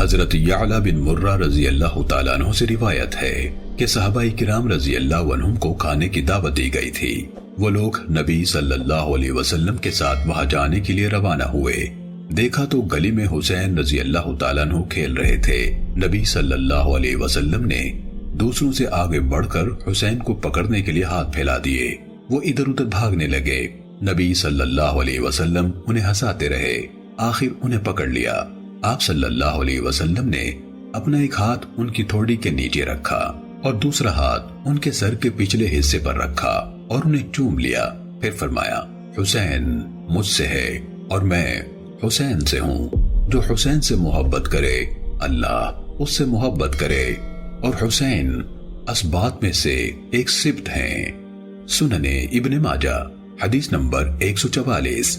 حضرت یعلا بن مرہ رضی اللہ تعالیٰ عنہ سے روایت ہے کہ صحابہ کرام رضی اللہ عنہم کو کھانے کی دعوت دی گئی تھی۔ وہ لوگ نبی صلی اللہ علیہ وسلم کے ساتھ وہاں جانے کے لیے روانہ ہوئے۔ دیکھا تو گلی میں حسین رضی اللہ تعالیٰ عنہ کھیل رہے تھے۔ نبی صلی اللہ علیہ وسلم نے دوسروں سے آگے بڑھ کر حسین کو پکڑنے کے لیے ہاتھ پھیلا دیے۔ وہ ادھر ادھر بھاگنے لگے۔ نبی صلی اللہ علیہ وسلم انہیں ہنساتے رہے، آخر انہیں پکڑ لیا۔ آپ صلی اللہ علیہ وسلم نے اپنا ایک ہاتھ ان کی تھوڑی کے نیچے رکھا اور دوسرا ہاتھ ان کے سر کے پچھلے حصے پر رکھا اور انہیں چوم لیا۔ پھر فرمایا، حسین مجھ سے ہے اور میں حسین سے ہوں۔ جو حسین سے محبت کرے اللہ اس سے محبت کرے، اور حسین اسباط میں سے ایک سبط ہیں۔ سنن ابن ماجہ حدیث نمبر 144۔